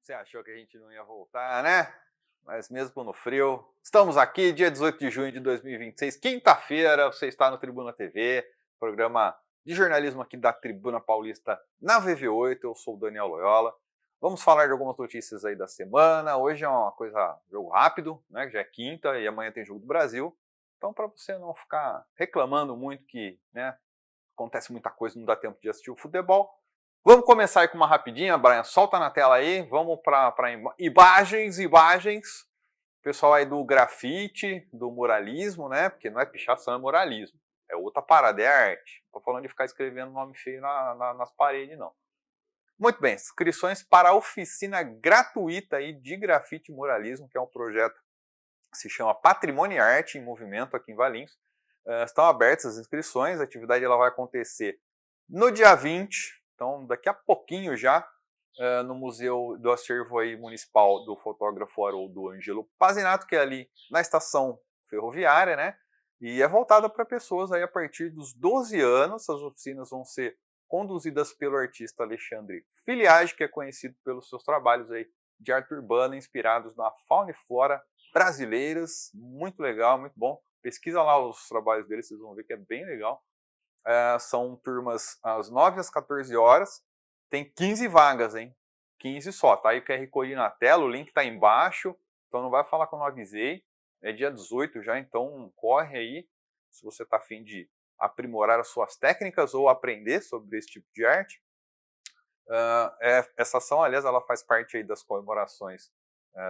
Você achou que a gente não ia voltar, né? Mas mesmo no frio, estamos aqui, dia 18 de junho de 2026, quinta-feira, você está no Tribuna TV, programa de jornalismo aqui da Tribuna Paulista na VV8, eu sou o Daniel Loyola. Vamos falar de algumas notícias aí da semana, hoje é uma coisa, jogo rápido, né? Já é quinta e amanhã tem jogo do Brasil, então para você não ficar reclamando muito que, né, acontece muita coisa, não dá tempo de assistir o futebol, vamos começar aí com uma rapidinha, Brian, solta na tela aí, vamos para imagens, pessoal aí do grafite, do muralismo, né, porque não é pichação, é muralismo, é outra parada, é arte, não tô falando de ficar escrevendo nome feio nas paredes, não. Muito bem, inscrições para a oficina gratuita aí de grafite e muralismo, que é um projeto que se chama Patrimônio e Arte em Movimento aqui em Valinhos. Estão abertas as inscrições, a atividade ela vai acontecer no dia 20, então daqui a pouquinho já, no Museu do Acervo aí Municipal do fotógrafo Haroldo Ângelo Pazinato, que é ali na estação ferroviária, né? E é voltada para pessoas aí a partir dos 12 anos. As oficinas vão ser conduzidas pelo artista Alexandre Filiage, que é conhecido pelos seus trabalhos aí de arte urbana inspirados na fauna e flora brasileiras. Muito legal, muito bom. Pesquisa lá os trabalhos dele, vocês vão ver que é bem legal. São turmas às 9 às 14 horas. Tem 15 vagas, hein? 15 só. Tá aí o QR Code na tela, o link tá embaixo. Então não vai falar que eu não avisei. É dia 18 já, então corre aí. Se você está afim de aprimorar as suas técnicas ou aprender sobre esse tipo de arte. Essa ação, aliás, ela faz parte aí das comemorações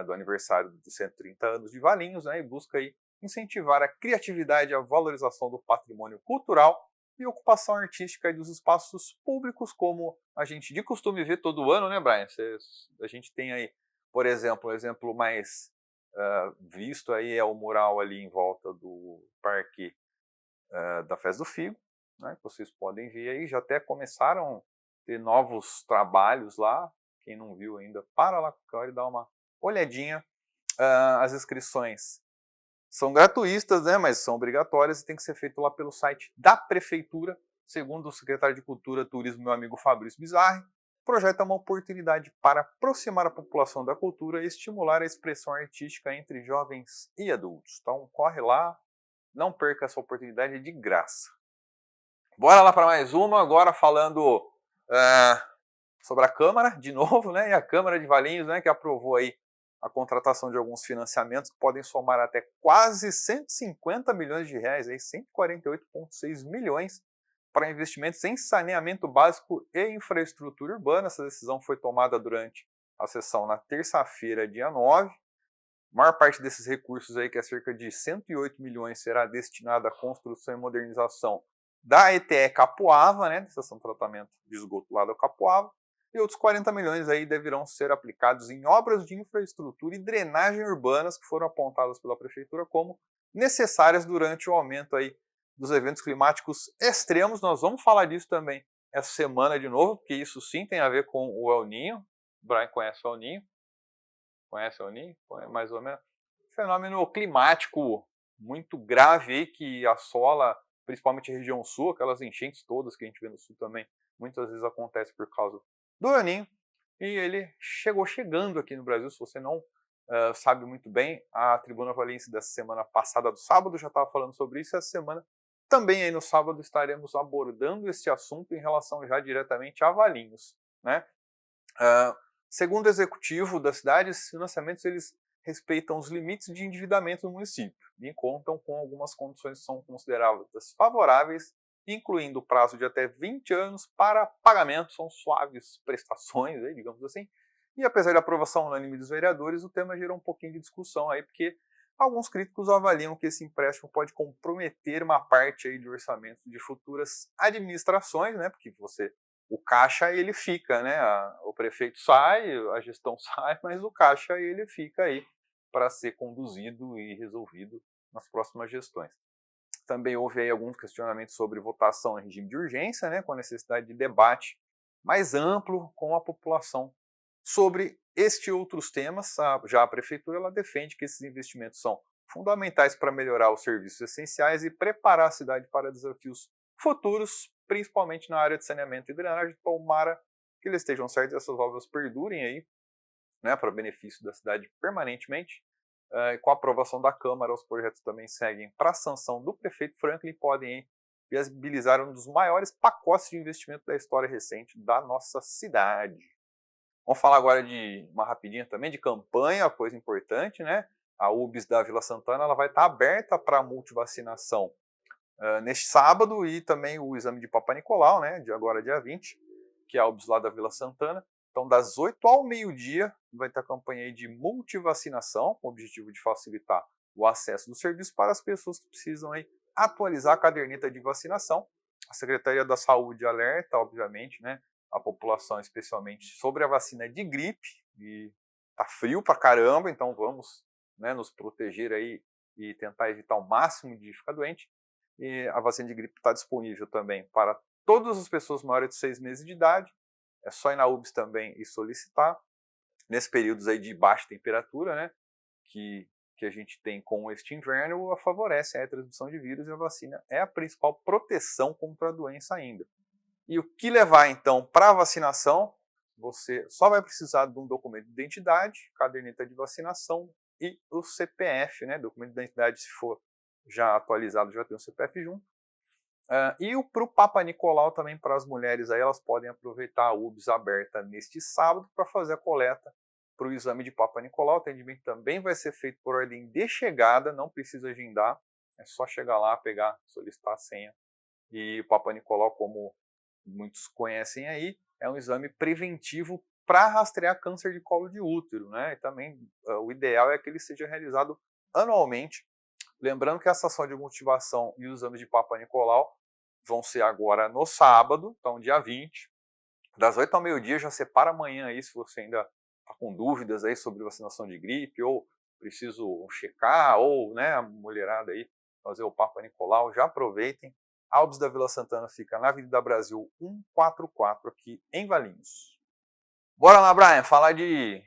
do aniversário dos 130 anos de Valinhos, né? E busca aí incentivar a criatividade e a valorização do patrimônio cultural e ocupação artística dos espaços públicos, como a gente de costume vê todo ano, né, Brian? A gente tem aí, por exemplo, um exemplo mais visto aí é o mural ali em volta do Parque da Festa do Figo, né, que vocês podem ver aí, já até começaram a ter novos trabalhos lá. Quem não viu ainda, para lá e dá uma olhadinha. As inscrições são gratuitas, né, mas são obrigatórias e tem que ser feito lá pelo site da Prefeitura. Segundo o secretário de Cultura e Turismo, meu amigo Fabrício Bizarri, o projeto é uma oportunidade para aproximar a população da cultura e estimular a expressão artística entre jovens e adultos. Então corre lá, não perca essa oportunidade de graça. Bora lá para mais uma, agora falando sobre a Câmara, de novo, né, e a Câmara de Valinhos, né, que aprovou aí a contratação de alguns financiamentos que podem somar até quase 150 milhões de reais, 148,6 milhões para investimentos em saneamento básico e infraestrutura urbana. Essa decisão foi tomada durante a sessão na terça-feira, dia 9. A maior parte desses recursos, aí, que é cerca de 108 milhões, será destinada à construção e modernização da ETE Capuava, né, da estação de tratamento de esgoto lá da Capuava. E outros 40 milhões aí deverão ser aplicados em obras de infraestrutura e drenagem urbanas que foram apontadas pela Prefeitura como necessárias durante o aumento aí dos eventos climáticos extremos. Nós vamos falar disso também essa semana de novo, porque isso sim tem a ver com o El Niño. O Brian conhece o El Niño? Conhece o El Niño? Mais ou menos. Fenômeno climático muito grave aí que assola principalmente a região sul, aquelas enchentes todas que a gente vê no sul também, muitas vezes acontece por causa do El Niño, e ele chegando aqui no Brasil. Se você não sabe muito bem, a Tribuna Valense dessa semana passada, do sábado, já estava falando sobre isso, e essa semana também aí no sábado estaremos abordando esse assunto em relação já diretamente a Valinhos, né? Segundo o executivo da cidade, esses financiamentos eles respeitam os limites de endividamento do município e contam com algumas condições que são consideradas favoráveis, incluindo o prazo de até 20 anos para pagamento. São suaves prestações, aí, digamos assim. E apesar da aprovação unânime dos vereadores, o tema gerou um pouquinho de discussão aí, porque alguns críticos avaliam que esse empréstimo pode comprometer uma parte aí do orçamento de futuras administrações, né? Porque o caixa ele fica, né? O prefeito sai, a gestão sai, mas o caixa ele fica aí para ser conduzido e resolvido nas próximas gestões. Também houve aí alguns questionamentos sobre votação em regime de urgência, né, com a necessidade de debate mais amplo com a população sobre este e outros temas. Já a Prefeitura ela defende que esses investimentos são fundamentais para melhorar os serviços essenciais e preparar a cidade para desafios futuros, principalmente na área de saneamento e drenagem. Tomara que eles estejam certos e essas obras perdurem aí, né, para benefício da cidade permanentemente. Com a aprovação da Câmara, os projetos também seguem para a sanção do prefeito Franklin e podem viabilizar um dos maiores pacotes de investimento da história recente da nossa cidade. Vamos falar agora de uma rapidinha também de campanha, coisa importante, né? A UBS da Vila Santana ela vai estar aberta para multivacinação neste sábado e também o exame de Papa Nicolau, né? De agora dia 20, que é a UBS lá da Vila Santana. Então, das 8 ao meio-dia, vai ter a campanha aí de multivacinação, com o objetivo de facilitar o acesso do serviço para as pessoas que precisam aí atualizar a caderneta de vacinação. A Secretaria da Saúde alerta, obviamente, né, a população, especialmente sobre a vacina de gripe. E tá frio pra caramba, então vamos, né, nos proteger aí e tentar evitar o máximo de ficar doente. E a vacina de gripe está disponível também para todas as pessoas maiores de 6 meses de idade. É só ir na UBS também e solicitar. Nesses períodos aí de baixa temperatura, né, que a gente tem com este inverno, favorece a transmissão de vírus e a vacina é a principal proteção contra a doença ainda. E o que levar então para a vacinação? Você só vai precisar de um documento de identidade, caderneta de vacinação e o CPF, né, documento de identidade se for já atualizado, já tem o CPF junto. E para o Papa Nicolau também, para as mulheres, aí, elas podem aproveitar a UBS aberta neste sábado para fazer a coleta para o exame de Papa Nicolau. O atendimento também vai ser feito por ordem de chegada, não precisa agendar, é só chegar lá, pegar, solicitar a senha. E o Papa Nicolau, como muitos conhecem aí, é um exame preventivo para rastrear câncer de colo de útero, né? E também o ideal é que ele seja realizado anualmente. Lembrando que essa ação de motivação e os exames de Papa Nicolau vão ser agora no sábado, então dia 20, das 8 ao meio-dia. Já separa amanhã aí se você ainda está com dúvidas aí sobre vacinação de gripe, ou preciso checar, ou, né, a mulherada aí fazer o Papa Nicolau, já aproveitem. A UBS da Vila Santana fica na Avenida Brasil 144, aqui em Valinhos. Bora lá, Brian, falar de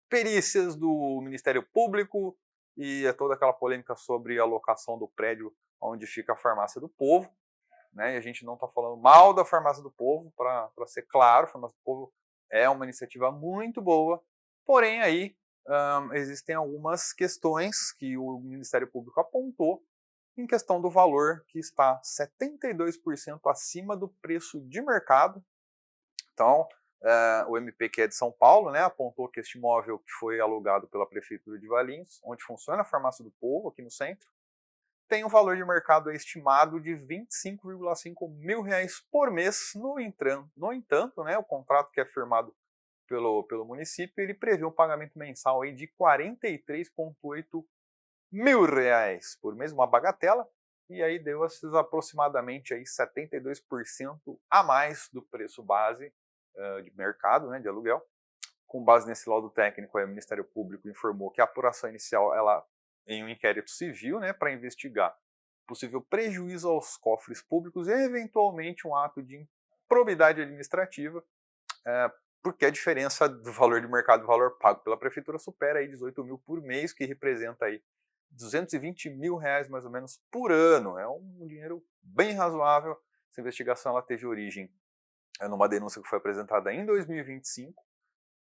perícias do Ministério Público e toda aquela polêmica sobre a locação do prédio onde fica a Farmácia do Povo. Né? E a gente não está falando mal da Farmácia do Povo, para ser claro, a Farmácia do Povo é uma iniciativa muito boa, porém aí existem algumas questões que o Ministério Público apontou em questão do valor, que está 72% acima do preço de mercado. Então, o MP, que é de São Paulo, né, apontou que este imóvel que foi alugado pela Prefeitura de Valinhos, onde funciona a Farmácia do Povo, aqui no centro, tem um valor de mercado estimado de R$ 25,5 mil por mês. No entanto, né, o contrato que é firmado pelo município, ele prevê um pagamento mensal aí de R$ 43,8 mil por mês, uma bagatela, e aí deu esses aproximadamente aí 72% a mais do preço base de mercado, né, de aluguel. Com base nesse laudo técnico, aí, o Ministério Público informou que a apuração inicial ela em um inquérito civil, né, para investigar possível prejuízo aos cofres públicos e eventualmente um ato de improbidade administrativa, porque a diferença do valor de mercado e do valor pago pela prefeitura supera aí 18 mil por mês, que representa aí 220 mil reais mais ou menos por ano. É um dinheiro bem razoável. Essa investigação ela teve origem numa denúncia que foi apresentada em 2025.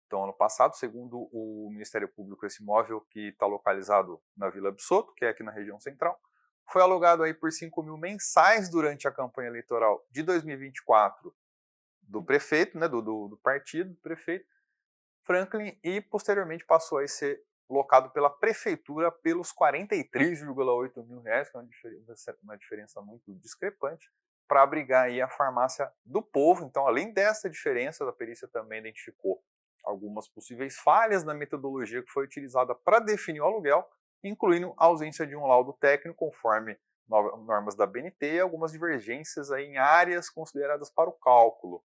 Então, ano passado, segundo o Ministério Público, esse imóvel, que está localizado na Vila Bissoto, que é aqui na região central, foi alugado aí por 5 mil mensais durante a campanha eleitoral de 2024 do prefeito, né, do partido do prefeito Franklin, e posteriormente passou a ser locado pela prefeitura pelos 43,8 mil reais, que é uma diferença muito discrepante, para abrigar aí a Farmácia do Povo. Então, além dessa diferença, a perícia também identificou algumas possíveis falhas na metodologia que foi utilizada para definir o aluguel, incluindo a ausência de um laudo técnico conforme normas da BNT e algumas divergências aí em áreas consideradas para o cálculo.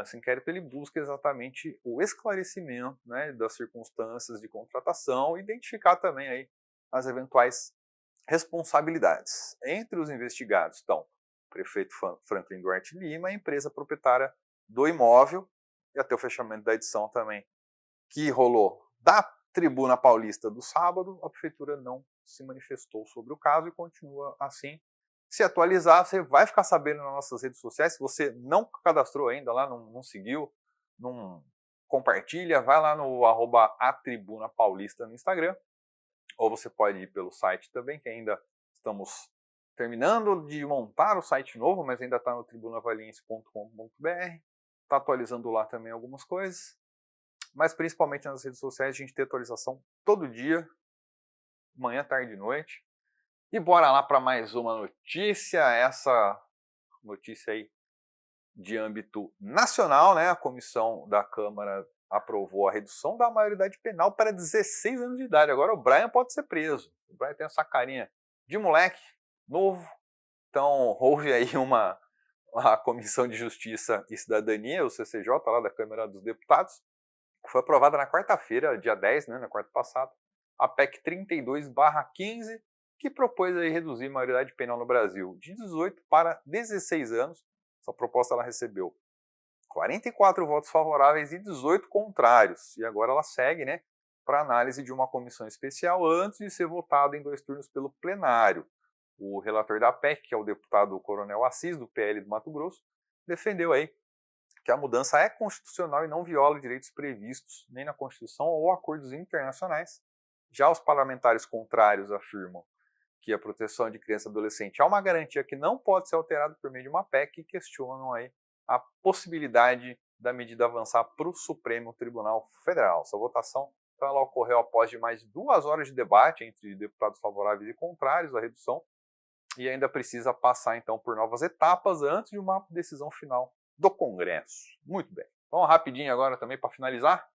Esse inquérito ele busca exatamente o esclarecimento, né, das circunstâncias de contratação e identificar também aí as eventuais responsabilidades. Entre os investigados estão o prefeito Franklin Duarte Lima, a empresa proprietária do imóvel, e até o fechamento da edição também, que rolou da Tribuna Paulista do sábado, a prefeitura não se manifestou sobre o caso e continua assim. Se atualizar, você vai ficar sabendo nas nossas redes sociais. Se você não cadastrou ainda lá, não seguiu, não compartilha, vai lá no @atribunapaulista no Instagram, ou você pode ir pelo site também, que ainda estamos terminando de montar o site novo, mas ainda está no tribunavaliense.com.br, está atualizando lá também algumas coisas, mas principalmente nas redes sociais a gente tem atualização todo dia, manhã, tarde e noite. E bora lá para mais uma notícia, essa notícia aí de âmbito nacional, né? A comissão da Câmara aprovou a redução da maioridade penal para 16 anos de idade. Agora o Brian pode ser preso. O Brian tem essa carinha de moleque, novo. Então houve aí a Comissão de Justiça e Cidadania, o CCJ, lá da Câmara dos Deputados, foi aprovada na quarta-feira, dia 10, né, na quarta passada, a PEC 32/15, que propôs aí reduzir a maioridade penal no Brasil de 18 para 16 anos. Essa proposta ela recebeu 44 votos favoráveis e 18 contrários. E agora ela segue, né, para análise de uma comissão especial antes de ser votada em 2 turnos pelo plenário. O relator da PEC, que é o deputado Coronel Assis, do PL do Mato Grosso, defendeu aí que a mudança é constitucional e não viola direitos previstos nem na Constituição ou acordos internacionais. Já os parlamentares contrários afirmam que a proteção de criança e adolescente é uma garantia que não pode ser alterada por meio de uma PEC e questionam aí a possibilidade da medida avançar para o Supremo Tribunal Federal. Essa votação então, ela ocorreu após de mais de 2 horas de debate entre deputados favoráveis e contrários à redução e ainda precisa passar então por novas etapas antes de uma decisão final do Congresso. Muito bem. Vamos rapidinho agora também para finalizar.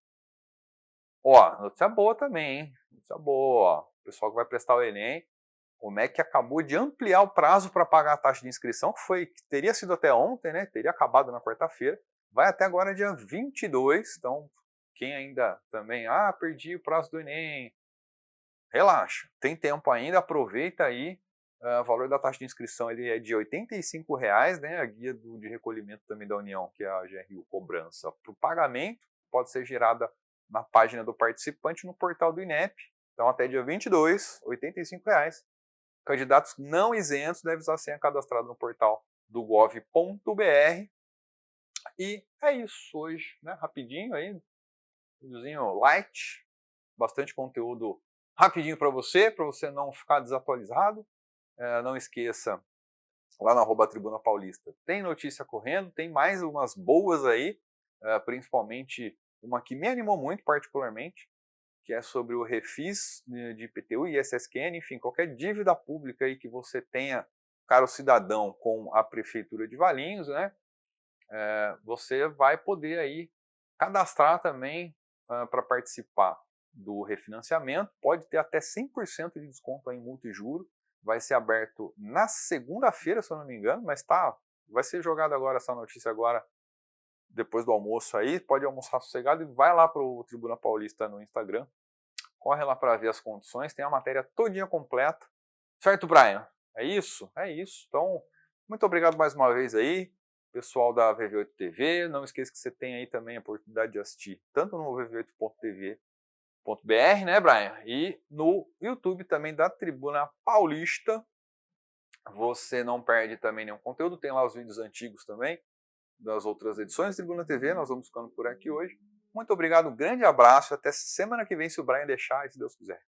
Ó, notícia boa também, hein? Notícia boa. O pessoal que vai prestar o Enem, o MEC acabou de ampliar o prazo para pagar a taxa de inscrição, que teria sido até ontem, né? Teria acabado na quarta-feira. Vai até agora dia 22, então quem ainda também, perdi o prazo do Enem, relaxa, tem tempo ainda, aproveita aí. O valor da taxa de inscrição ele é de R$ 85,00, né? A guia de recolhimento também da União, que é a GRU Cobrança, para o pagamento, pode ser gerada na página do participante no portal do INEP. Então até dia 22, R$ 85,00. Candidatos não isentos devem usar a senha cadastrada no portal do gov.br. E é isso hoje, né? Rapidinho aí, videozinho light, bastante conteúdo rapidinho para você não ficar desatualizado. Não esqueça, lá na @Tribuna Paulista tem notícia correndo, tem mais umas boas aí, principalmente uma que me animou muito particularmente, que é sobre o refis de IPTU e ISSQN, enfim, qualquer dívida pública aí que você tenha, caro cidadão, com a Prefeitura de Valinhos, né, você vai poder aí cadastrar também para participar do refinanciamento, pode ter até 100% de desconto em multa e juro, vai ser aberto na segunda-feira, se eu não me engano, mas vai ser jogada agora essa notícia agora, depois do almoço aí, pode almoçar sossegado e vai lá para o Tribuna Paulista no Instagram, corre lá para ver as condições, tem a matéria todinha completa. Certo, Brian? É isso? É isso. Então, muito obrigado mais uma vez aí, pessoal da VV8 TV. Não esqueça que você tem aí também a oportunidade de assistir tanto no vv8.tv.br, né, Brian? E no YouTube também da Tribuna Paulista. Você não perde também nenhum conteúdo, tem lá os vídeos antigos também, das outras edições da Tribuna TV. Nós vamos ficando por aqui hoje. Muito obrigado, um grande abraço, até semana que vem, se o Brian deixar e se Deus quiser.